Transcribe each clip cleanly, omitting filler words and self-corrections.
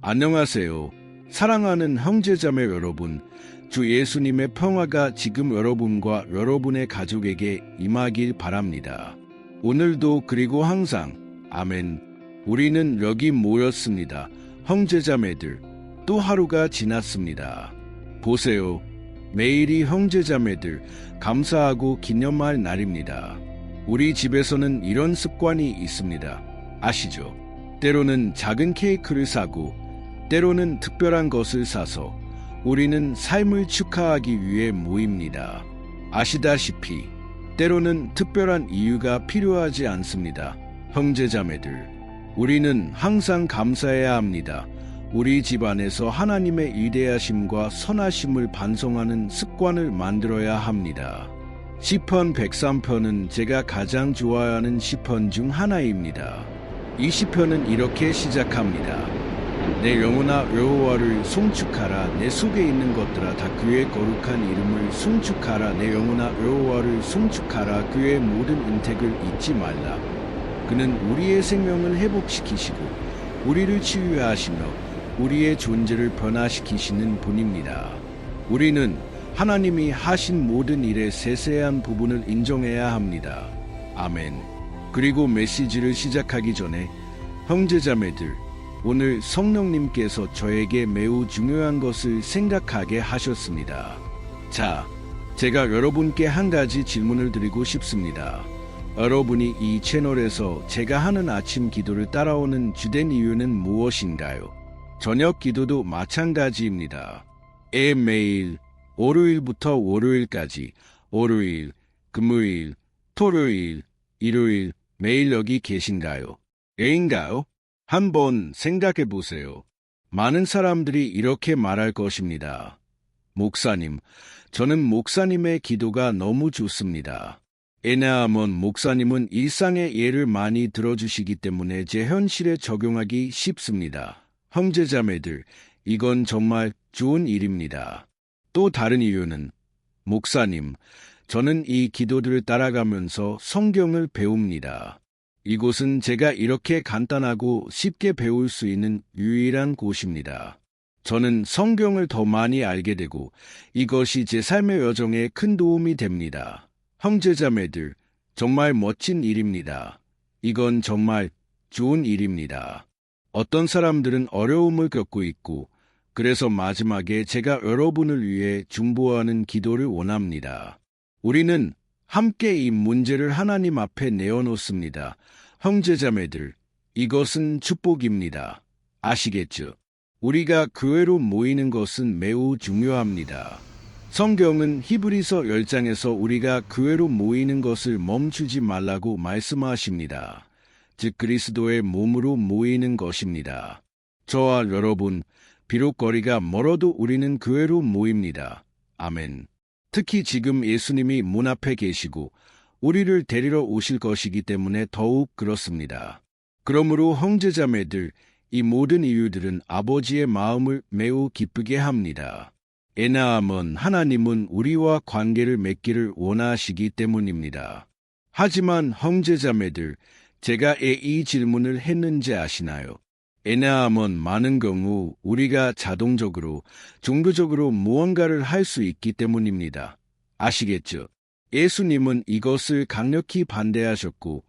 안녕하세요. 사랑하는 형제자매 여러분, 주 예수님의 평화가 지금 여러분과 여러분의 가족에게 임하길 바랍니다. 오늘도 그리고 항상 아멘. 우리는 여기 모였습니다. 형제자매들, 또 하루가 지났습니다. 보세요. 매일이 형제자매들 감사하고 기념할 날입니다. 우리 집에서는 이런 습관이 있습니다. 아시죠? 때로는 작은 케이크를 사고 때로는 특별한 것을 사서 우리는 삶을 축하하기 위해 모입니다. 아시다시피 때로는 특별한 이유가 필요하지 않습니다. 형제자매들, 우리는 항상 감사해야 합니다. 우리 집안에서 하나님의 위대하심과 선하심을 반성하는 습관을 만들어야 합니다. 시편 103편은 제가 가장 좋아하는 시편 중 하나입니다. 이 시편은 이렇게 시작합니다. 내 영혼아 여호와를 송축하라. 내 속에 있는 것들아 다 그의 거룩한 이름을 송축하라. 내 영혼아 여호와를 송축하라. 그의 모든 은택을 잊지 말라. 그는 우리의 생명을 회복시키시고 우리를 치유하시며 우리의 존재를 변화시키시는 분입니다. 우리는 하나님이 하신 모든 일의 세세한 부분을 인정해야 합니다. 아멘. 그리고 메시지를 시작하기 전에 형제자매들, 오늘 성령님께서 저에게 매우 중요한 것을 생각하게 하셨습니다. 자, 제가 여러분께 한 가지 질문을 드리고 싶습니다. 여러분이 이 채널에서 제가 하는 아침 기도를 따라오는 주된 이유는 무엇인가요? 저녁 기도도 마찬가지입니다. 매일 월요일부터 월요일까지 월요일, 금요일, 토요일, 일요일 매일 여기 계신가요? 인가요? 한번 생각해 보세요. 많은 사람들이 이렇게 말할 것입니다. 목사님, 저는 목사님의 기도가 너무 좋습니다. 왜냐하면 목사님은 일상의 예를 많이 들어주시기 때문에 제 현실에 적용하기 쉽습니다. 형제자매들, 이건 정말 좋은 일입니다. 또 다른 이유는, 목사님, 저는 이 기도들을 따라가면서 성경을 배웁니다. 이곳은 제가 이렇게 간단하고 쉽게 배울 수 있는 유일한 곳입니다. 저는 성경을 더 많이 알게 되고 이것이 제 삶의 여정에 큰 도움이 됩니다. 형제자매들, 정말 멋진 일입니다. 이건 정말 좋은 일입니다. 어떤 사람들은 어려움을 겪고 있고 그래서 마지막에 제가 여러분을 위해 중보하는 기도를 원합니다. 우리는 함께 이 문제를 하나님 앞에 내어놓습니다. 형제자매들, 이것은 축복입니다. 아시겠죠? 우리가 교회로 모이는 것은 매우 중요합니다. 성경은 히브리서 10장에서 우리가 교회로 모이는 것을 멈추지 말라고 말씀하십니다. 즉 그리스도의 몸으로 모이는 것입니다. 저와 여러분, 비록 거리가 멀어도 우리는 교회로 모입니다. 아멘. 특히 지금 예수님이 문 앞에 계시고 우리를 데리러 오실 것이기 때문에 더욱 그렇습니다. 그러므로 형제자매들, 이 모든 이유들은 아버지의 마음을 매우 기쁘게 합니다. 왜냐하면 하나님은 우리와 관계를 맺기를 원하시기 때문입니다. 하지만 형제자매들, 제가 왜 이 질문을 했는지 아시나요? 왜냐하면 많은 경우 우리가 자동적으로, 종교적으로 무언가를 할 수 있기 때문입니다. 아시겠죠? 예수님은 이것을 강력히 반대하셨고,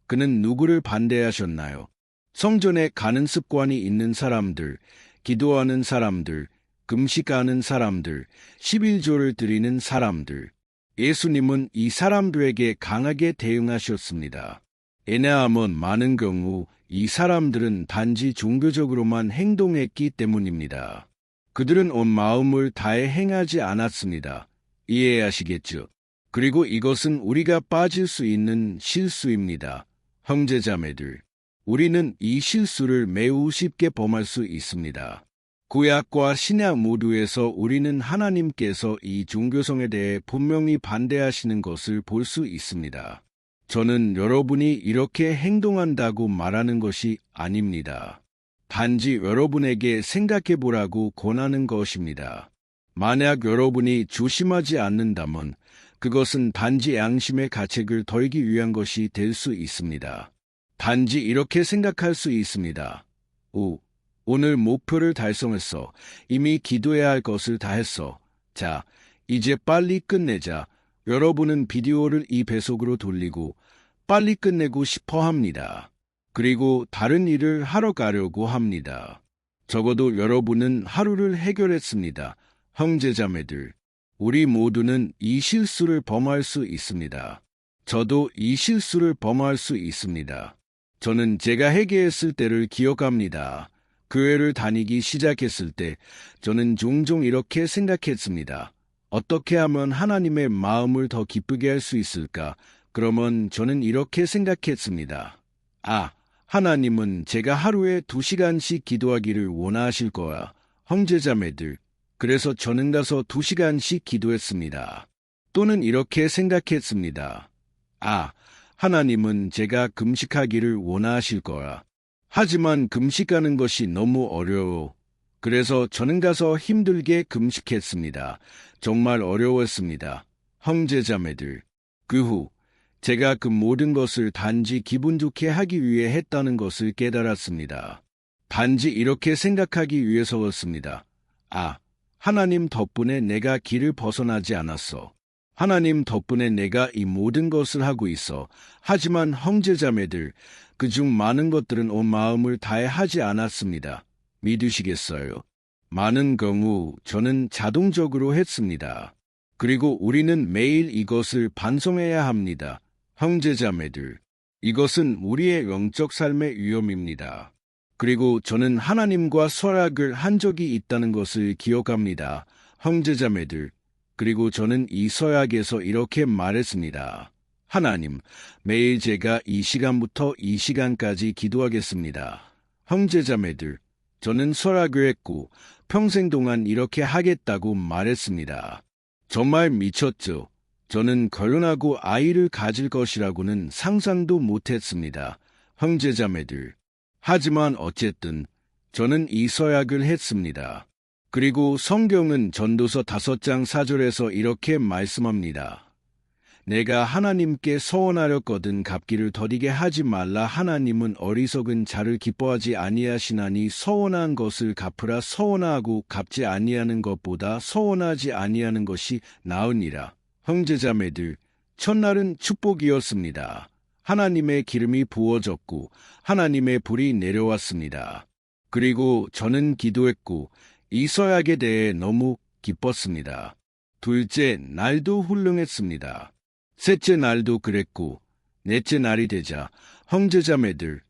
그는 누구를 반대하셨나요? 성전에 가는 습관이 있는 사람들, 기도하는 사람들, 금식하는 사람들, 11조를 드리는 사람들. 예수님은 이 사람들에게 강하게 대응하셨습니다. 왜냐하면 많은 경우 이 사람들은 단지 종교적으로만 행동했기 때문입니다. 그들은 온 마음을 다해 행하지 않았습니다. 이해하시겠죠? 그리고 이것은 우리가 빠질 수 있는 실수입니다. 형제자매들, 우리는 이 실수를 매우 쉽게 범할 수 있습니다. 구약과 신약 모두에서 우리는 하나님께서 이 종교성에 대해 분명히 반대하시는 것을 볼 수 있습니다. 저는 여러분이 이렇게 행동한다고 말하는 것이 아닙니다. 단지 여러분에게 생각해 보라고 권하는 것입니다. 만약 여러분이 조심하지 않는다면 그것은 단지 양심의 가책을 덜기 위한 것이 될 수 있습니다. 단지 이렇게 생각할 수 있습니다. 오늘 목표를 달성했어. 이미 기도해야 할 것을 다 했어. 자, 이제 빨리 끝내자. 여러분은 비디오를 2배속으로 돌리고 빨리 끝내고 싶어 합니다. 그리고 다른 일을 하러 가려고 합니다. 적어도 여러분은 하루를 해결했습니다. 형제자매들, 우리 모두는 이 실수를 범할 수 있습니다. 저도 이 실수를 범할 수 있습니다. 저는 제가 회개했을 때를 기억합니다. 교회를 다니기 시작했을 때 저는 종종 이렇게 생각했습니다. 어떻게 하면 하나님의 마음을 더 기쁘게 할 수 있을까? 그러면 저는 이렇게 생각했습니다. 아, 하나님은 제가 하루에 2시간씩 기도하기를 원하실 거야. 형제자매들, 그래서 저는 가서 2시간씩 기도했습니다. 또는 이렇게 생각했습니다. 아, 하나님은 제가 금식하기를 원하실 거야. 하지만 금식하는 것이 너무 어려워. 그래서 저는 가서 힘들게 금식했습니다. 정말 어려웠습니다. 형제자매들, 그 후 제가 그 모든 것을 단지 기분 좋게 하기 위해 했다는 것을 깨달았습니다. 단지 이렇게 생각하기 위해서였습니다. 아, 하나님 덕분에 내가 길을 벗어나지 않았어. 하나님 덕분에 내가 이 모든 것을 하고 있어. 하지만 형제자매들, 그중 많은 것들은 온 마음을 다해 하지 않았습니다. 믿으시겠어요? 많은 경우 저는 자동적으로 했습니다. 그리고 우리는 매일 이것을 반성해야 합니다. 형제자매들, 이것은 우리의 영적 삶의 위험입니다. 그리고 저는 하나님과 설약을 한 적이 있다는 것을 기억합니다. 형제자매들, 그리고 저는 이 서약에서 이렇게 말했습니다. 하나님, 매일 제가 이 시간부터 이 시간까지 기도하겠습니다. 형제자매들, 저는 설약을 했고 평생 동안 이렇게 하겠다고 말했습니다. 정말 미쳤죠. 저는 결혼하고 아이를 가질 것이라고는 상상도 못했습니다. 형제자매들. 하지만 어쨌든 저는 이 서약을 했습니다. 그리고 성경은 전도서 5장 4절에서 이렇게 말씀합니다. 내가 하나님께 서원하렸거든 갚기를 더디게 하지 말라. 하나님은 어리석은 자를 기뻐하지 아니하시나니 서원한 것을 갚으라. 서원하고 갚지 아니하는 것보다 서원하지 아니하는 것이 나으니라. 형제자매들, 첫날은 축복이었습니다. 하나님의 기름이 부어졌고 하나님의 불이 내려왔습니다. 그리고 저는 기도했고 이 서약에 대해 너무 기뻤습니다. 둘째 날도 훌륭했습니다. 셋째 날도 그랬고 넷째 날이 되자 형제자매들,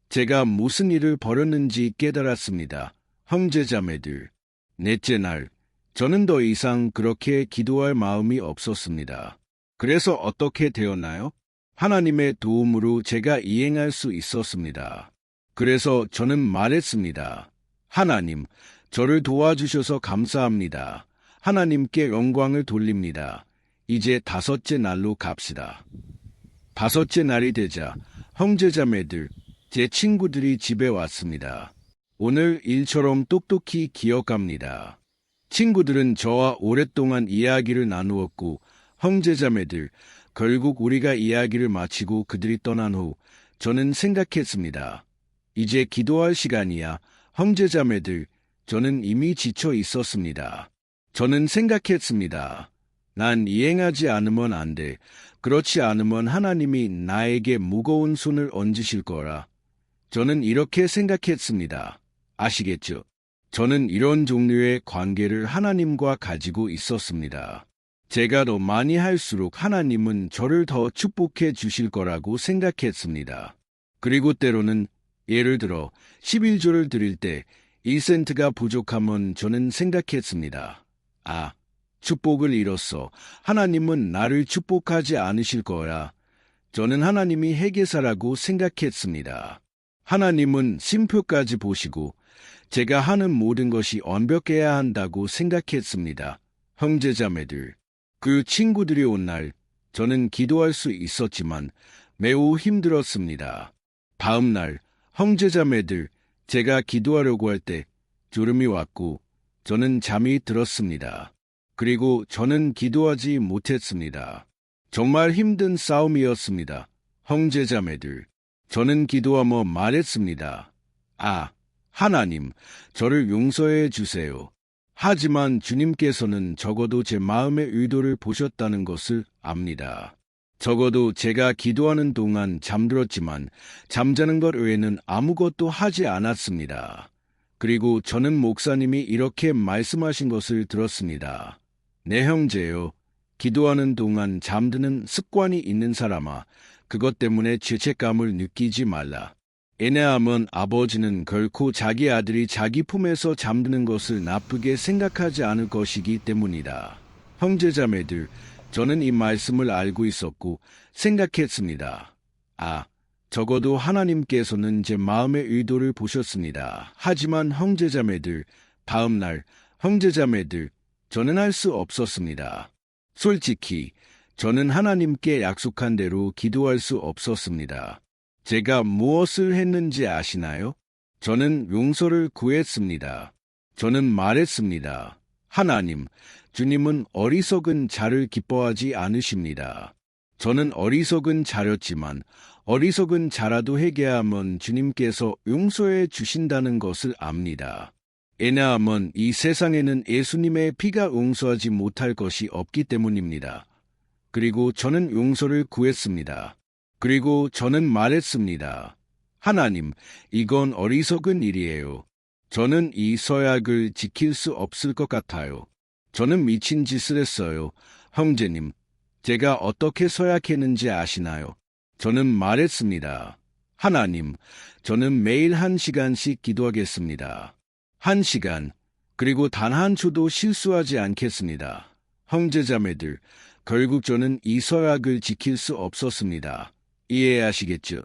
제가 무슨 일을 벌였는지 깨달았습니다. 형제자매들, 넷째 날, 저는 더 이상 그렇게 기도할 마음이 없었습니다. 그래서 어떻게 되었나요? 하나님의 도움으로 제가 이행할 수 있었습니다. 그래서 저는 말했습니다. 하나님, 저를 도와주셔서 감사합니다. 하나님께 영광을 돌립니다. 이제 5째 날로 갑시다. 5째 날이 되자 형제자매들, 제 친구들이 집에 왔습니다. 오늘 일처럼 똑똑히 기억합니다. 친구들은 저와 오랫동안 이야기를 나누었고 형제자매들, 결국 우리가 이야기를 마치고 그들이 떠난 후 저는 생각했습니다. 이제 기도할 시간이야. 형제자매들, 저는 이미 지쳐 있었습니다. 저는 생각했습니다. 난 이행하지 않으면 안 돼. 그렇지 않으면 하나님이 나에게 무거운 손을 얹으실 거라. 저는 이렇게 생각했습니다. 아시겠죠? 저는 이런 종류의 관계를 하나님과 가지고 있었습니다. 제가 더 많이 할수록 하나님은 저를 더 축복해 주실 거라고 생각했습니다. 그리고 때로는 예를 들어 11조를 드릴 때 1센트가 부족하면 저는 생각했습니다. 아, 축복을 잃었어. 하나님은 나를 축복하지 않으실 거야. 저는 하나님이 회계사라고 생각했습니다. 하나님은 심표까지 보시고 제가 하는 모든 것이 완벽해야 한다고 생각했습니다. 형제자매들, 그 친구들이 온 날 저는 기도할 수 있었지만 매우 힘들었습니다. 다음 날 형제자매들, 제가 기도하려고 할 때 졸음이 왔고 저는 잠이 들었습니다. 그리고 저는 기도하지 못했습니다. 정말 힘든 싸움이었습니다. 형제자매들, 저는 기도하며 말했습니다. 아, 하나님, 저를 용서해 주세요. 하지만 주님께서는 적어도 제 마음의 의도를 보셨다는 것을 압니다. 적어도 제가 기도하는 동안 잠들었지만 잠자는 것 외에는 아무것도 하지 않았습니다. 그리고 저는 목사님이 이렇게 말씀하신 것을 들었습니다. 내 형제요, 기도하는 동안 잠드는 습관이 있는 사람아, 그것 때문에 죄책감을 느끼지 말라. 왜냐하면 아버지는 결코 자기 아들이 자기 품에서 잠드는 것을 나쁘게 생각하지 않을 것이기 때문이다. 형제자매들, 저는 이 말씀을 알고 있었고 생각했습니다. 적어도 하나님께서는 제 마음의 의도를 보셨습니다. 하지만 형제자매들, 다음 날 형제자매들, 저는 할 수 없었습니다. 솔직히 저는 하나님께 약속한 대로 기도할 수 없었습니다. 제가 무엇을 했는지 아시나요? 저는 용서를 구했습니다. 저는 말했습니다. 하나님, 주님은 어리석은 자를 기뻐하지 않으십니다. 저는 어리석은 자였지만 어리석은 자라도 회개하면 주님께서 용서해 주신다는 것을 압니다. 왜냐하면 이 세상에는 예수님의 피가 용서하지 못할 것이 없기 때문입니다. 그리고 저는 용서를 구했습니다. 그리고 저는 말했습니다. 하나님, 이건 어리석은 일이에요. 저는 이 서약을 지킬 수 없을 것 같아요. 저는 미친 짓을 했어요. 형제님, 제가 어떻게 서약했는지 아시나요? 저는 말했습니다. 하나님, 저는 매일 1시간씩 기도하겠습니다. 1시간, 그리고 단 한 초도 실수하지 않겠습니다. 형제자매들, 결국 저는 이 서약을 지킬 수 없었습니다. 이해하시겠죠?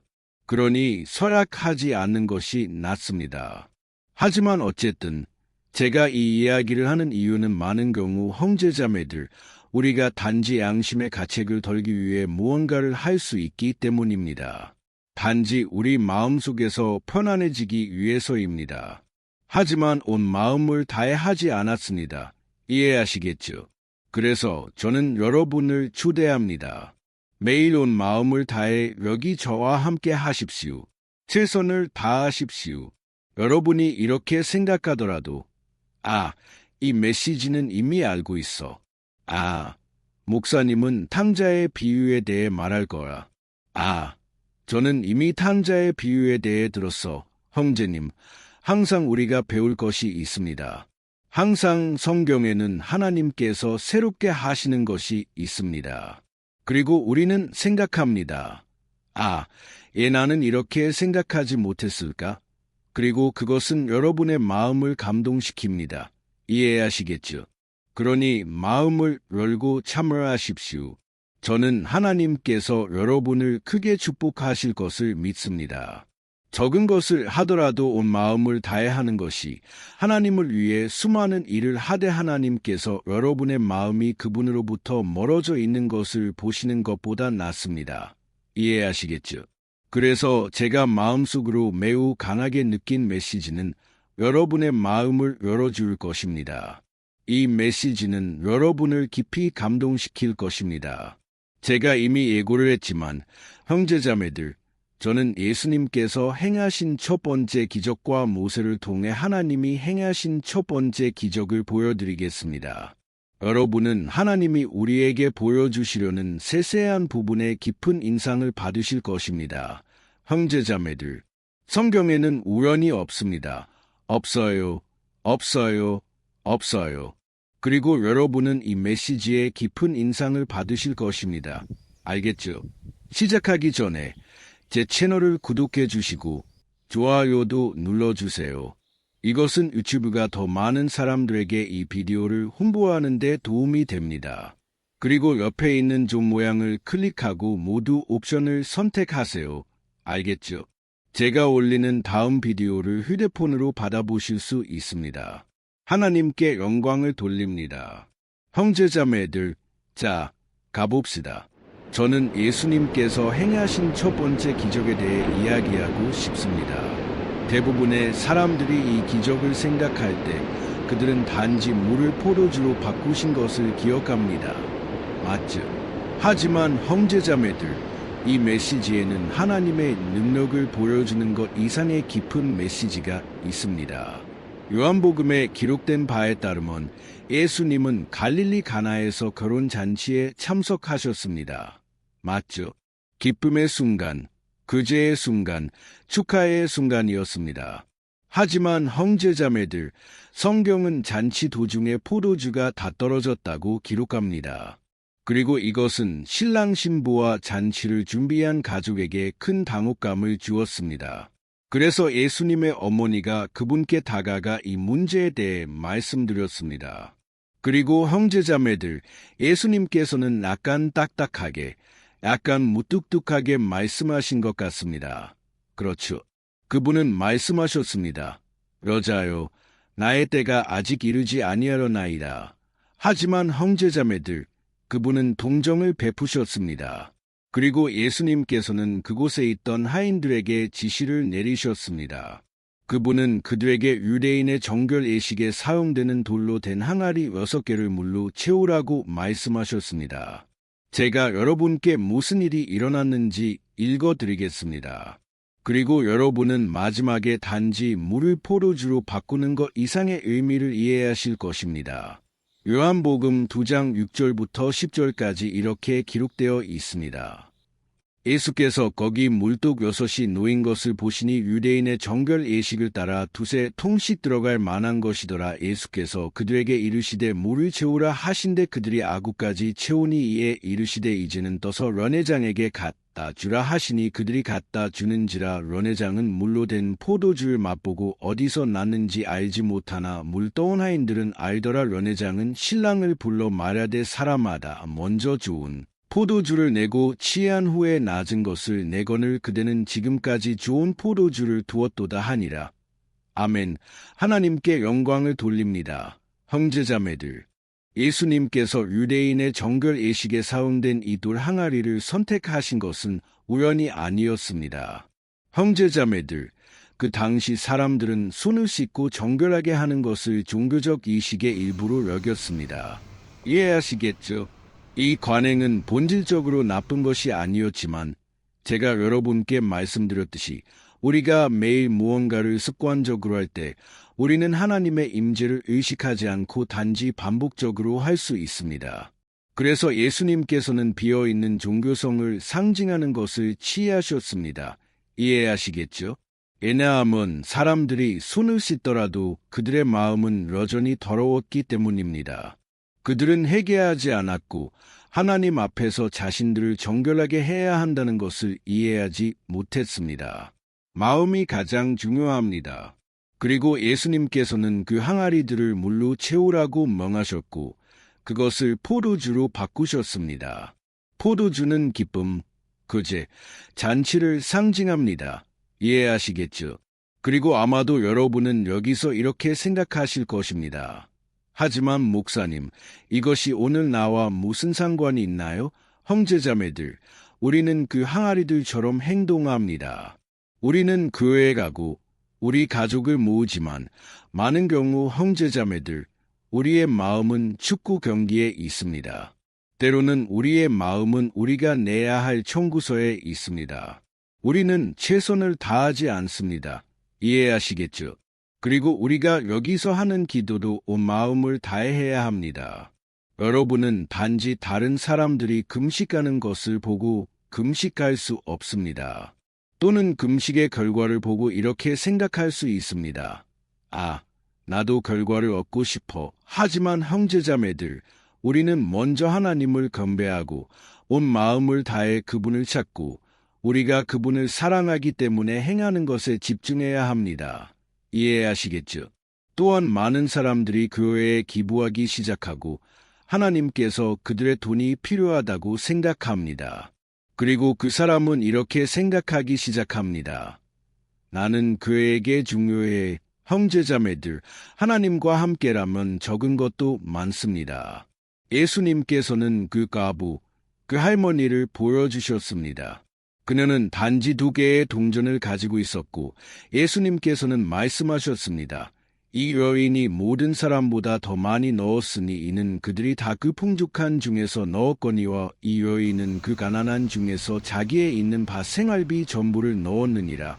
그러니 서약하지 않는 것이 낫습니다. 하지만 어쨌든 제가 이 이야기를 하는 이유는 많은 경우 형제자매들, 우리가 단지 양심의 가책을 덜기 위해 무언가를 할 수 있기 때문입니다. 단지 우리 마음속에서 편안해지기 위해서입니다. 하지만 온 마음을 다해 하지 않았습니다. 이해하시겠죠? 그래서 저는 여러분을 초대합니다. 매일 온 마음을 다해 여기 저와 함께 하십시오. 최선을 다하십시오. 여러분이 이렇게 생각하더라도 이 메시지는 이미 알고 있어. 목사님은 탕자의 비유에 대해 말할 거야. 저는 이미 탕자의 비유에 대해 들었어. 형제님, 항상 우리가 배울 것이 있습니다. 항상 성경에는 하나님께서 새롭게 하시는 것이 있습니다. 그리고 우리는 생각합니다. 나는 이렇게 생각하지 못했을까? 그리고 그것은 여러분의 마음을 감동시킵니다. 이해하시겠죠? 그러니 마음을 열고 참여하십시오. 저는 하나님께서 여러분을 크게 축복하실 것을 믿습니다. 적은 것을 하더라도 온 마음을 다해 하는 것이 하나님을 위해 수많은 일을 하되 하나님께서 여러분의 마음이 그분으로부터 멀어져 있는 것을 보시는 것보다 낫습니다. 이해하시겠죠? 그래서 제가 마음속으로 매우 강하게 느낀 메시지는 여러분의 마음을 열어줄 것입니다. 이 메시지는 여러분을 깊이 감동시킬 것입니다. 제가 이미 예고를 했지만 형제자매들, 저는 예수님께서 행하신 첫 번째 기적과 모세를 통해 하나님이 행하신 첫 번째 기적을 보여드리겠습니다. 여러분은 하나님이 우리에게 보여주시려는 세세한 부분에 깊은 인상을 받으실 것입니다. 형제자매들, 성경에는 우연이 없습니다. 없어요. 그리고 여러분은 이 메시지에 깊은 인상을 받으실 것입니다. 알겠죠? 시작하기 전에 제 채널을 구독해 주시고 좋아요도 눌러주세요. 이것은 유튜브가 더 많은 사람들에게 이 비디오를 홍보하는 데 도움이 됩니다. 그리고 옆에 있는 종 모양을 클릭하고 모두 옵션을 선택하세요. 알겠죠? 제가 올리는 다음 비디오를 휴대폰으로 받아보실 수 있습니다. 하나님께 영광을 돌립니다. 형제자매들, 자, 가봅시다. 저는 예수님께서 행하신 첫 번째 기적에 대해 이야기하고 싶습니다. 대부분의 사람들이 이 기적을 생각할 때 그들은 단지 물을 포도주로 바꾸신 것을 기억합니다. 맞죠? 하지만 형제자매들, 이 메시지에는 하나님의 능력을 보여주는 것 이상의 깊은 메시지가 있습니다. 요한복음에 기록된 바에 따르면 예수님은 갈릴리 가나에서 결혼 잔치에 참석하셨습니다. 맞죠? 기쁨의 순간, 그제의 순간, 축하의 순간이었습니다. 하지만 형제자매들, 성경은 잔치 도중에 포도주가 다 떨어졌다고 기록합니다. 그리고 이것은 신랑 신부와 잔치를 준비한 가족에게 큰 당혹감을 주었습니다. 그래서 예수님의 어머니가 그분께 다가가 이 문제에 대해 말씀드렸습니다. 그리고 형제자매들, 예수님께서는 약간 딱딱하게, 약간 무뚝뚝하게 말씀하신 것 같습니다. 그렇죠. 그분은 말씀하셨습니다. 여자여, 나의 때가 아직 이르지 아니하려나이다. 하지만 형제자매들, 그분은 동정을 베푸셨습니다. 그리고 예수님께서는 그곳에 있던 하인들에게 지시를 내리셨습니다. 그분은 그들에게 유대인의 정결 예식에 사용되는 돌로 된 항아리 6개를 물로 채우라고 말씀하셨습니다. 제가 여러분께 무슨 일이 일어났는지 읽어드리겠습니다. 그리고 여러분은 마지막에 단지 물을 포도주로 바꾸는 것 이상의 의미를 이해하실 것입니다. 요한복음 2장 6절부터 10절까지 이렇게 기록되어 있습니다. 예수께서 거기 물독 6이 놓인 것을 보시니 유대인의 정결 예식을 따라 두세 통씩 들어갈 만한 것이더라. 예수께서 그들에게 이르시되 물을 채우라 하신데 그들이 아구까지 채우니 이에 이르시되 이제는 떠서 런회장에게 갖다 주라 하시니 그들이 갖다 주는지라. 런회장은 물로 된 포도주를 맛보고 어디서 났는지 알지 못하나 물 떠온 하인들은 알더라. 런회장은 신랑을 불러 말하되 사람마다 먼저 좋은 포도주를 내고 취한 후에 낮은 것을 내거늘 그대는 지금까지 좋은 포도주를 두었도다 하니라. 아멘. 하나님께 영광을 돌립니다. 형제자매들, 예수님께서 유대인의 정결 예식에 사용된 이 돌 항아리를 선택하신 것은 우연이 아니었습니다. 형제자매들, 그 당시 사람들은 손을 씻고 정결하게 하는 것을 종교적 이식의 일부로 여겼습니다. 이해하시겠죠? 이 관행은 본질적으로 나쁜 것이 아니었지만 제가 여러분께 말씀드렸듯이 우리가 매일 무언가를 습관적으로 할 때 우리는 하나님의 임재를 의식하지 않고 단지 반복적으로 할 수 있습니다. 그래서 예수님께서는 비어있는 종교성을 상징하는 것을 취하셨습니다. 이해하시겠죠? 왜냐하면 사람들이 손을 씻더라도 그들의 마음은 여전히 더러웠기 때문입니다. 그들은 회개하지 않았고 하나님 앞에서 자신들을 정결하게 해야 한다는 것을 이해하지 못했습니다. 마음이 가장 중요합니다. 그리고 예수님께서는 그 항아리들을 물로 채우라고 명하셨고 그것을 포도주로 바꾸셨습니다. 포도주는 기쁨, 그제, 잔치를 상징합니다. 이해하시겠죠? 그리고 아마도 여러분은 여기서 이렇게 생각하실 것입니다. 하지만 목사님, 이것이 오늘 나와 무슨 상관이 있나요? 형제자매들, 우리는 그 항아리들처럼 행동합니다. 우리는 교회에 가고 우리 가족을 모으지만 많은 경우 형제자매들, 우리의 마음은 축구 경기에 있습니다. 때로는 우리의 마음은 우리가 내야 할 청구서에 있습니다. 우리는 최선을 다하지 않습니다. 이해하시겠죠? 그리고 우리가 여기서 하는 기도도 온 마음을 다해야 합니다. 여러분은 단지 다른 사람들이 금식하는 것을 보고 금식할 수 없습니다. 또는 금식의 결과를 보고 이렇게 생각할 수 있습니다. 아, 나도 결과를 얻고 싶어. 하지만 형제자매들, 우리는 먼저 하나님을 경배하고 온 마음을 다해 그분을 찾고 우리가 그분을 사랑하기 때문에 행하는 것에 집중해야 합니다. 이해하시겠죠? 또한 많은 사람들이 교회에 기부하기 시작하고 하나님께서 그들의 돈이 필요하다고 생각합니다. 그리고 그 사람은 이렇게 생각하기 시작합니다. 나는 교회에게 중요해. 형제자매들, 하나님과 함께라면 적은 것도 많습니다. 예수님께서는 그 과부, 그 할머니를 보여주셨습니다. 그녀는 단지 2개의 동전을 가지고 있었고 예수님께서는 말씀하셨습니다. 이 여인이 모든 사람보다 더 많이 넣었으니 이는 그들이 다 그 풍족한 중에서 넣었거니와 이 여인은 그 가난한 중에서 자기에 있는 바 생활비 전부를 넣었느니라.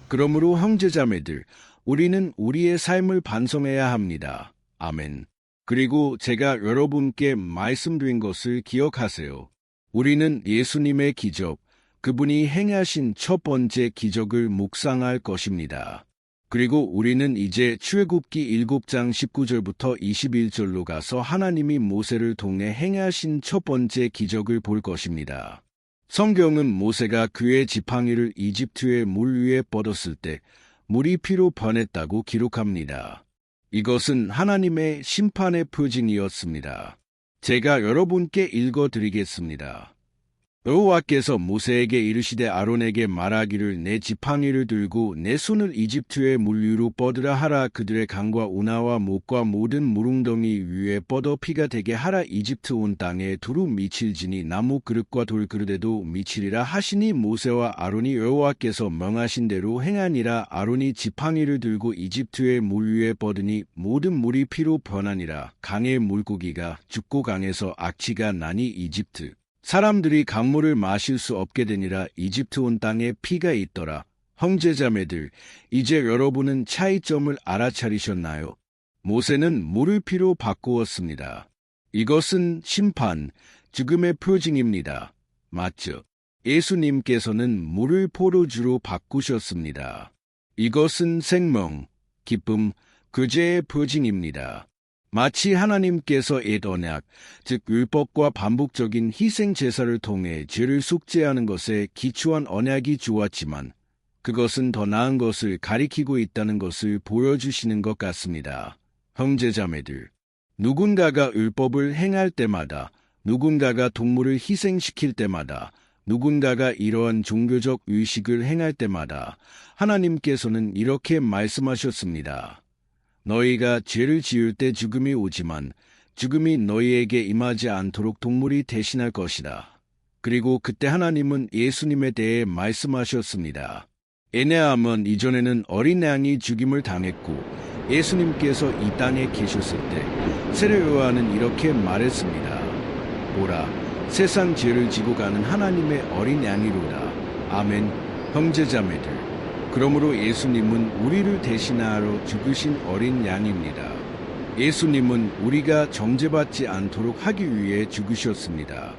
그러므로 형제자매들, 우리는 우리의 삶을 반성해야 합니다. 아멘. 그리고 제가 여러분께 말씀드린 것을 기억하세요. 우리는 예수님의 기적, 그분이 행하신 첫 번째 기적을 묵상할 것입니다. 그리고 우리는 이제 출애굽기 7장 19절부터 21절로 가서 하나님이 모세를 통해 행하신 첫 번째 기적을 볼 것입니다. 성경은 모세가 그의 지팡이를 이집트의 물 위에 뻗었을 때 물이 피로 변했다고 기록합니다. 이것은 하나님의 심판의 표징이었습니다. 제가 여러분께 읽어드리겠습니다. 여호와께서 모세에게 이르시되 아론에게 말하기를 내 지팡이를 들고 내 손을 이집트의 물 위로 뻗으라 하라. 그들의 강과 운하와 목과 모든 물웅덩이 위에 뻗어 피가 되게 하라. 이집트 온 땅에 두루 미칠지니 나무 그릇과 돌 그릇에도 미치리라 하시니 모세와 아론이 여호와께서 명하신 대로 행하니라. 아론이 지팡이를 들고 이집트의 물 위에 뻗으니 모든 물이 피로 변하니라. 강의 물고기가 죽고 강에서 악취가 나니 이집트 사람들이 강물을 마실 수 없게 되니라. 이집트 온 땅에 피가 있더라. 형제자매들, 이제 여러분은 차이점을 알아차리셨나요? 모세는 물을 피로 바꾸었습니다. 이것은 심판, 죽음의 표징입니다. 맞죠? 예수님께서는 물을 포도주로 바꾸셨습니다. 이것은 생명, 기쁨, 구제의 표징입니다. 마치 하나님께서 옛 언약, 즉 율법과 반복적인 희생 제사를 통해 죄를 속죄하는 것에 기초한 언약이 주었지만 그것은 더 나은 것을 가리키고 있다는 것을 보여주시는 것 같습니다. 형제자매들, 누군가가 율법을 행할 때마다, 누군가가 동물을 희생시킬 때마다, 누군가가 이러한 종교적 의식을 행할 때마다 하나님께서는 이렇게 말씀하셨습니다. 너희가 죄를 지을 때 죽음이 오지만 죽음이 너희에게 임하지 않도록 동물이 대신할 것이다. 그리고 그때 하나님은 예수님에 대해 말씀하셨습니다. 애네함은 이전에는 어린 양이 죽임을 당했고 예수님께서 이 땅에 계셨을 때 세례 요한은 이렇게 말했습니다. 보라, 세상 죄를 지고 가는 하나님의 어린 양이로다. 아멘. 형제자매들, 그러므로 예수님은 우리를 대신하러 죽으신 어린 양입니다. 예수님은 우리가 정죄받지 않도록 하기 위해 죽으셨습니다.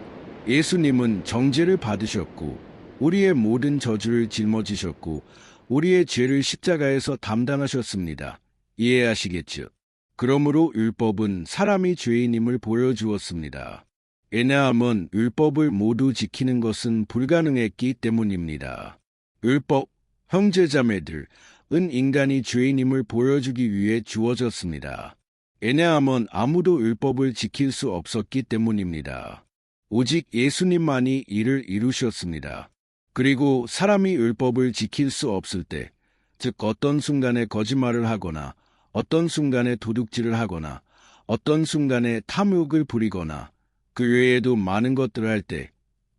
예수님은 정죄를 받으셨고 우리의 모든 저주를 짊어지셨고 우리의 죄를 십자가에서 담당하셨습니다. 이해하시겠죠? 그러므로 율법은 사람이 죄인임을 보여주었습니다. 왜냐하면 율법을 모두 지키는 것은 불가능했기 때문입니다. 율법, 형제자매들, 은 인간이 죄인임을 보여주기 위해 주어졌습니다. 왜냐하면 아무도 율법을 지킬 수 없었기 때문입니다. 오직 예수님만이 이를 이루셨습니다. 그리고 사람이 율법을 지킬 수 없을 때, 즉 어떤 순간에 거짓말을 하거나 어떤 순간에 도둑질을 하거나 어떤 순간에 탐욕을 부리거나 그 외에도 많은 것들을 할 때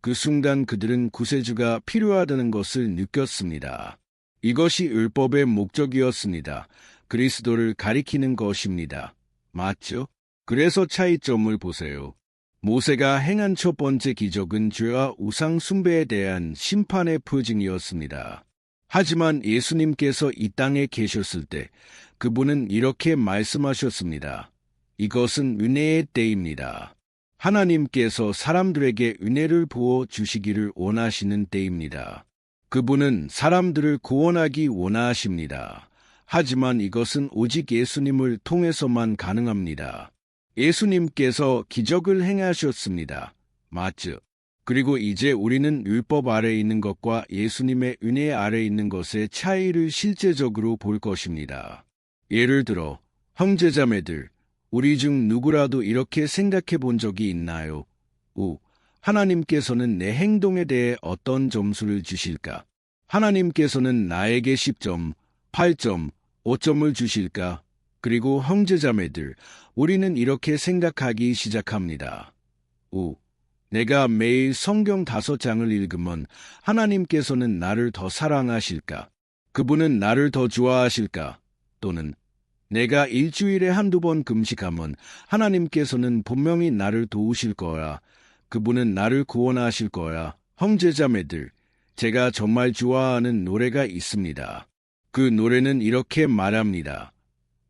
그 순간 그들은 구세주가 필요하다는 것을 느꼈습니다. 이것이 율법의 목적이었습니다. 그리스도를 가리키는 것입니다. 맞죠? 그래서 차이점을 보세요. 모세가 행한 첫 번째 기적은 죄와 우상 숭배에 대한 심판의 표징이었습니다. 하지만 예수님께서 이 땅에 계셨을 때 그분은 이렇게 말씀하셨습니다. 이것은 은혜의 때입니다. 하나님께서 사람들에게 은혜를 부어 주시기를 원하시는 때입니다. 그분은 사람들을 구원하기 원하십니다. 하지만 이것은 오직 예수님을 통해서만 가능합니다. 예수님께서 기적을 행하셨습니다. 맞죠? 그리고 이제 우리는 율법 아래에 있는 것과 예수님의 은혜 아래에 있는 것의 차이를 실제적으로 볼 것입니다. 예를 들어, 형제자매들, 우리 중 누구라도 이렇게 생각해 본 적이 있나요? 하나님께서는 내 행동에 대해 어떤 점수를 주실까? 하나님께서는 나에게 10점, 8점, 5점을 주실까? 그리고 형제자매들, 우리는 이렇게 생각하기 시작합니다. 내가 매일 성경 5장을 읽으면 하나님께서는 나를 더 사랑하실까? 그분은 나를 더 좋아하실까? 또는 내가 일주일에 한두 번 금식하면 하나님께서는 분명히 나를 도우실 거야. 그분은 나를 구원하실 거야. 형제자매들, 제가 정말 좋아하는 노래가 있습니다. 그 노래는 이렇게 말합니다.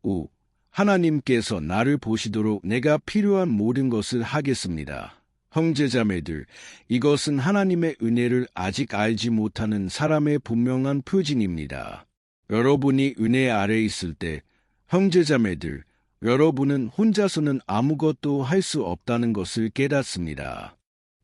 오, 하나님께서 나를 보시도록 내가 필요한 모든 것을 하겠습니다. 형제자매들, 이것은 하나님의 은혜를 아직 알지 못하는 사람의 분명한 표징입니다. 여러분이 은혜 아래 있을 때, 형제자매들, 여러분은 혼자서는 아무것도 할 수 없다는 것을 깨닫습니다.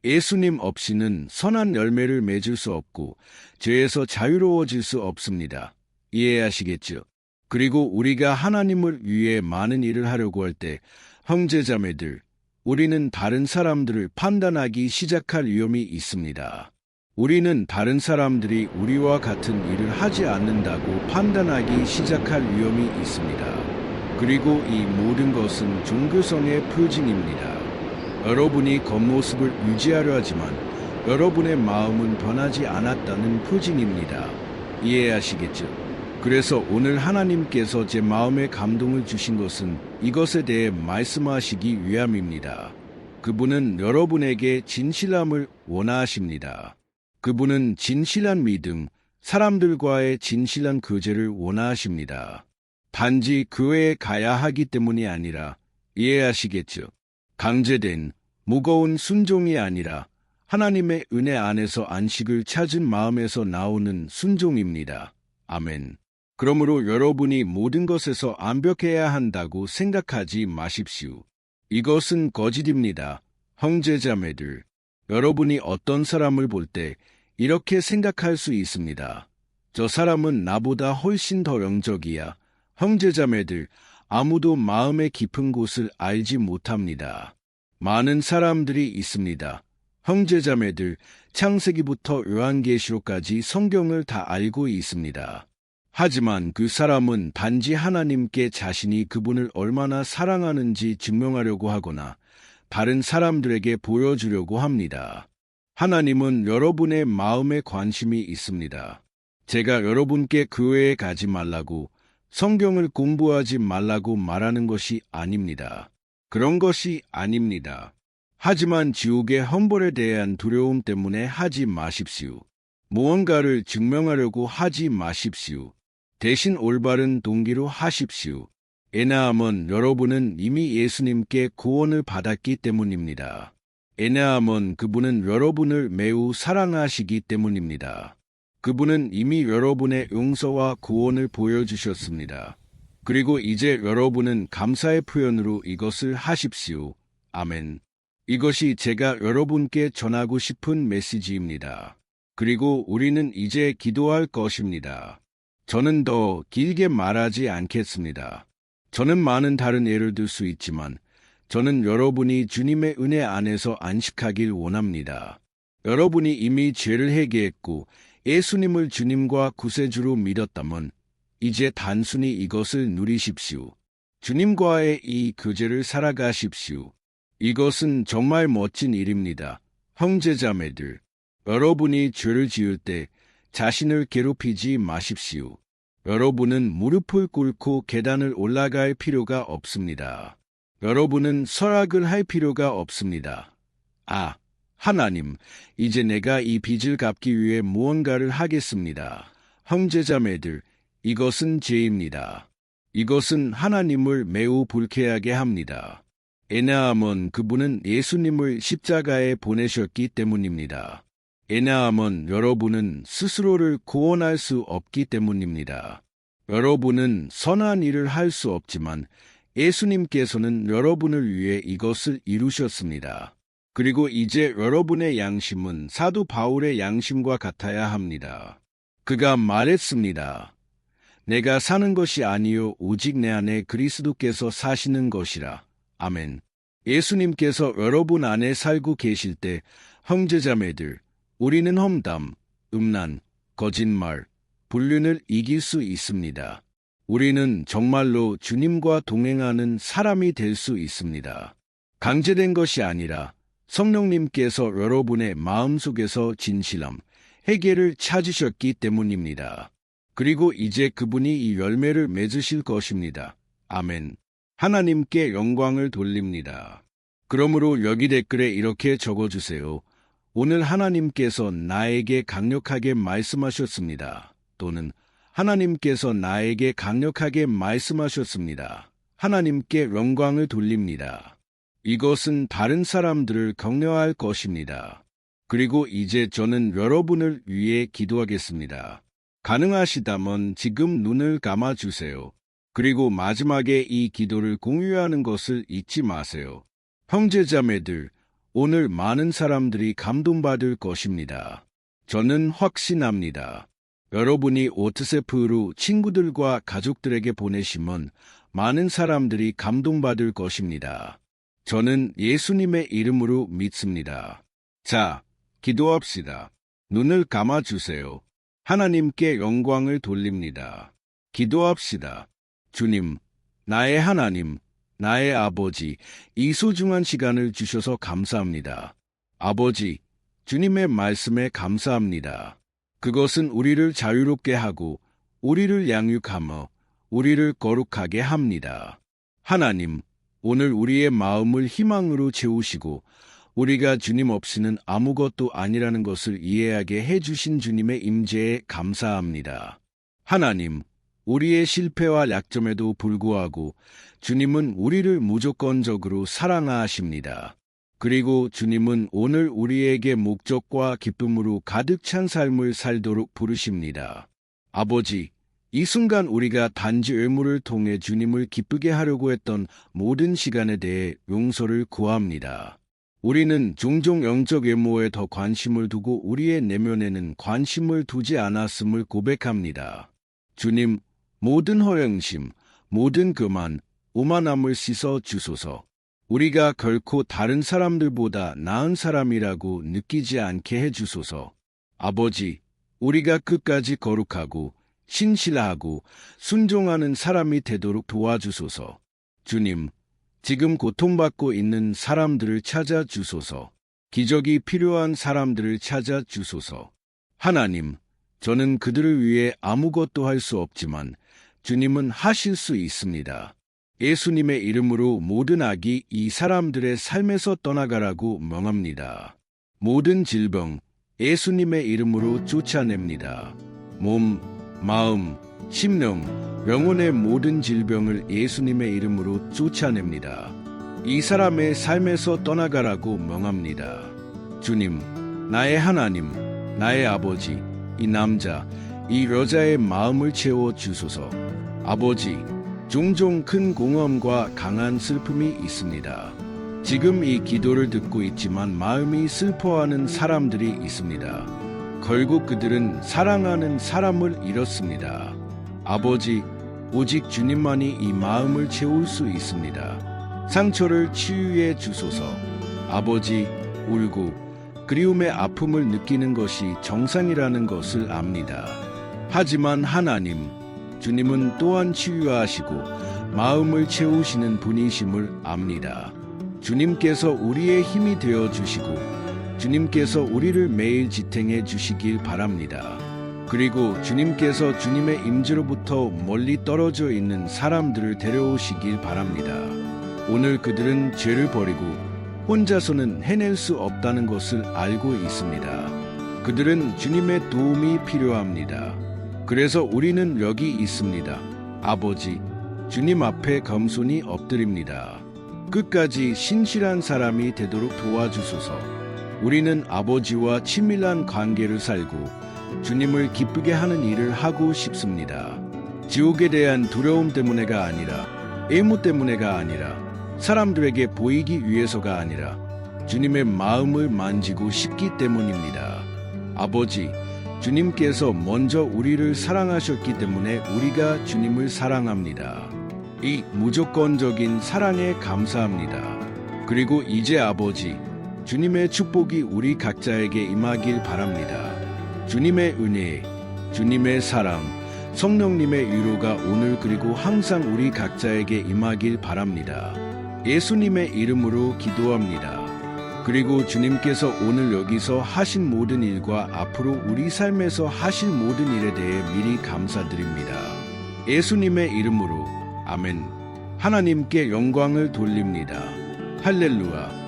예수님 없이는 선한 열매를 맺을 수 없고 죄에서 자유로워질 수 없습니다. 이해하시겠죠? 그리고 우리가 하나님을 위해 많은 일을 하려고 할 때, 형제자매들, 우리는 다른 사람들을 판단하기 시작할 위험이 있습니다. 우리는 다른 사람들이 우리와 같은 일을 하지 않는다고 판단하기 시작할 위험이 있습니다. 그리고 이 모든 것은 종교성의 표징입니다. 여러분이 겉모습을 유지하려 하지만 여러분의 마음은 변하지 않았다는 표징입니다. 이해하시겠죠? 그래서 오늘 하나님께서 제 마음에 감동을 주신 것은 이것에 대해 말씀하시기 위함입니다. 그분은 여러분에게 진실함을 원하십니다. 그분은 진실한 믿음, 사람들과의 진실한 교제를 원하십니다. 단지 교회에 가야 하기 때문이 아니라, 이해하시겠죠? 강제된, 무거운 순종이 아니라 하나님의 은혜 안에서 안식을 찾은 마음에서 나오는 순종입니다. 아멘. 그러므로 여러분이 모든 것에서 완벽해야 한다고 생각하지 마십시오. 이것은 거짓입니다. 형제자매들, 여러분이 어떤 사람을 볼 때 이렇게 생각할 수 있습니다. 저 사람은 나보다 훨씬 더 영적이야. 형제자매들, 아무도 마음의 깊은 곳을 알지 못합니다. 많은 사람들이 있습니다. 형제자매들, 창세기부터 요한계시록까지 성경을 다 알고 있습니다. 하지만 그 사람은 단지 하나님께 자신이 그분을 얼마나 사랑하는지 증명하려고 하거나 다른 사람들에게 보여주려고 합니다. 하나님은 여러분의 마음에 관심이 있습니다. 제가 여러분께 교회에 가지 말라고, 성경을 공부하지 말라고 말하는 것이 아닙니다. 그런 것이 아닙니다. 하지만 지옥의 형벌에 대한 두려움 때문에 하지 마십시오. 무언가를 증명하려고 하지 마십시오. 대신 올바른 동기로 하십시오. 왜냐하면 여러분은 이미 예수님께 구원을 받았기 때문입니다. 왜냐하면 그분은 여러분을 매우 사랑하시기 때문입니다. 그분은 이미 여러분의 용서와 구원을 보여주셨습니다. 그리고 이제 여러분은 감사의 표현으로 이것을 하십시오. 아멘. 이것이 제가 여러분께 전하고 싶은 메시지입니다. 그리고 우리는 이제 기도할 것입니다. 저는 더 길게 말하지 않겠습니다. 저는 많은 다른 예를 들 수 있지만 저는 여러분이 주님의 은혜 안에서 안식하길 원합니다. 여러분이 이미 죄를 회개했고 예수님을 주님과 구세주로 믿었다면 이제 단순히 이것을 누리십시오. 주님과의 이 교제를 살아가십시오. 이것은 정말 멋진 일입니다. 형제자매들, 여러분이 죄를 지을 때 자신을 괴롭히지 마십시오. 여러분은 무릎을 꿇고 계단을 올라갈 필요가 없습니다. 여러분은 설악을 할 필요가 없습니다. 아, 하나님, 이제 내가 이 빚을 갚기 위해 무언가를 하겠습니다. 형제자매들, 이것은 죄입니다. 이것은 하나님을 매우 불쾌하게 합니다. 왜냐하면 그분은 예수님을 십자가에 보내셨기 때문입니다. 왜냐하면 여러분은 스스로를 구원할 수 없기 때문입니다. 여러분은 선한 일을 할 수 없지만 예수님께서는 여러분을 위해 이것을 이루셨습니다. 그리고 이제 여러분의 양심은 사도 바울의 양심과 같아야 합니다. 그가 말했습니다. 내가 사는 것이 아니요 오직 내 안에 그리스도께서 사시는 것이라. 아멘. 예수님께서 여러분 안에 살고 계실 때 형제자매들, 우리는 험담, 음란, 거짓말, 불륜을 이길 수 있습니다. 우리는 정말로 주님과 동행하는 사람이 될 수 있습니다. 강제된 것이 아니라 성령님께서 여러분의 마음속에서 진실함, 해결을 찾으셨기 때문입니다. 그리고 이제 그분이 이 열매를 맺으실 것입니다. 아멘. 하나님께 영광을 돌립니다. 그러므로 여기 댓글에 이렇게 적어주세요. 오늘 하나님께서 나에게 강력하게 말씀하셨습니다. 또는 하나님께서 나에게 강력하게 말씀하셨습니다. 하나님께 영광을 돌립니다. 이것은 다른 사람들을 격려할 것입니다. 그리고 이제 저는 여러분을 위해 기도하겠습니다. 가능하시다면 지금 눈을 감아주세요. 그리고 마지막에 이 기도를 공유하는 것을 잊지 마세요. 형제자매들, 오늘 많은 사람들이 감동받을 것입니다. 저는 확신합니다. 여러분이 워트스앱으로 친구들과 가족들에게 보내시면 많은 사람들이 감동받을 것입니다. 저는 예수님의 이름으로 믿습니다. 자, 기도합시다. 눈을 감아주세요. 하나님께 영광을 돌립니다. 기도합시다. 주님, 나의 하나님, 나의 아버지, 이 소중한 시간을 주셔서 감사합니다. 아버지, 주님의 말씀에 감사합니다. 그것은 우리를 자유롭게 하고 우리를 양육하며 우리를 거룩하게 합니다. 하나님, 오늘 우리의 마음을 희망으로 채우시고 우리가 주님 없이는 아무것도 아니라는 것을 이해하게 해주신 주님의 임재에 감사합니다. 하나님, 우리의 실패와 약점에도 불구하고 주님은 우리를 무조건적으로 사랑하십니다. 그리고 주님은 오늘 우리에게 목적과 기쁨으로 가득 찬 삶을 살도록 부르십니다. 아버지, 이 순간 우리가 단지 의무를 통해 주님을 기쁘게 하려고 했던 모든 시간에 대해 용서를 구합니다. 우리는 종종 영적 외모에 더 관심을 두고 우리의 내면에는 관심을 두지 않았음을 고백합니다. 주님, 모든 허영심, 모든 교만, 오만함을 씻어 주소서. 우리가 결코 다른 사람들보다 나은 사람이라고 느끼지 않게 해주소서. 아버지, 우리가 끝까지 거룩하고 신실하고 순종하는 사람이 되도록 도와주소서. 주님, 지금 고통받고 있는 사람들을 찾아주소서. 기적이 필요한 사람들을 찾아주소서. 하나님, 저는 그들을 위해 아무것도 할 수 없지만 주님은 하실 수 있습니다. 예수님의 이름으로 모든 악이 이 사람들의 삶에서 떠나가라고 명합니다. 모든 질병, 예수님의 이름으로 쫓아냅니다. 몸, 마음, 심령, 영혼의 모든 질병을 예수님의 이름으로 쫓아냅니다. 이 사람의 삶에서 떠나가라고 명합니다. 주님, 나의 하나님, 나의 아버지, 이 남자, 이 여자의 마음을 채워 주소서. 아버지, 종종 큰 공허함과 강한 슬픔이 있습니다. 지금 이 기도를 듣고 있지만 마음이 슬퍼하는 사람들이 있습니다. 결국 그들은 사랑하는 사람을 잃었습니다. 아버지, 오직 주님만이 이 마음을 채울 수 있습니다. 상처를 치유해 주소서. 아버지, 울고 그리움의 아픔을 느끼는 것이 정상이라는 것을 압니다. 하지만 하나님, 주님은 또한 치유하시고 마음을 채우시는 분이심을 압니다. 주님께서 우리의 힘이 되어 주시고 주님께서 우리를 매일 지탱해 주시길 바랍니다. 그리고 주님께서 주님의 임재로부터 멀리 떨어져 있는 사람들을 데려오시길 바랍니다. 오늘 그들은 죄를 버리고 혼자서는 해낼 수 없다는 것을 알고 있습니다. 그들은 주님의 도움이 필요합니다. 그래서 우리는 여기 있습니다. 아버지, 주님 앞에 겸손히 엎드립니다. 끝까지 신실한 사람이 되도록 도와주소서. 우리는 아버지와 친밀한 관계를 살고 주님을 기쁘게 하는 일을 하고 싶습니다. 지옥에 대한 두려움 때문에가 아니라, 애무 때문에가 아니라, 사람들에게 보이기 위해서가 아니라 주님의 마음을 만지고 싶기 때문입니다. 아버지, 주님께서 먼저 우리를 사랑하셨기 때문에 우리가 주님을 사랑합니다. 이 무조건적인 사랑에 감사합니다. 그리고 이제 아버지, 주님의 축복이 우리 각자에게 임하길 바랍니다. 주님의 은혜, 주님의 사랑, 성령님의 위로가 오늘 그리고 항상 우리 각자에게 임하길 바랍니다. 예수님의 이름으로 기도합니다. 그리고 주님께서 오늘 여기서 하신 모든 일과 앞으로 우리 삶에서 하실 모든 일에 대해 미리 감사드립니다. 예수님의 이름으로 아멘. 하나님께 영광을 돌립니다. 할렐루야.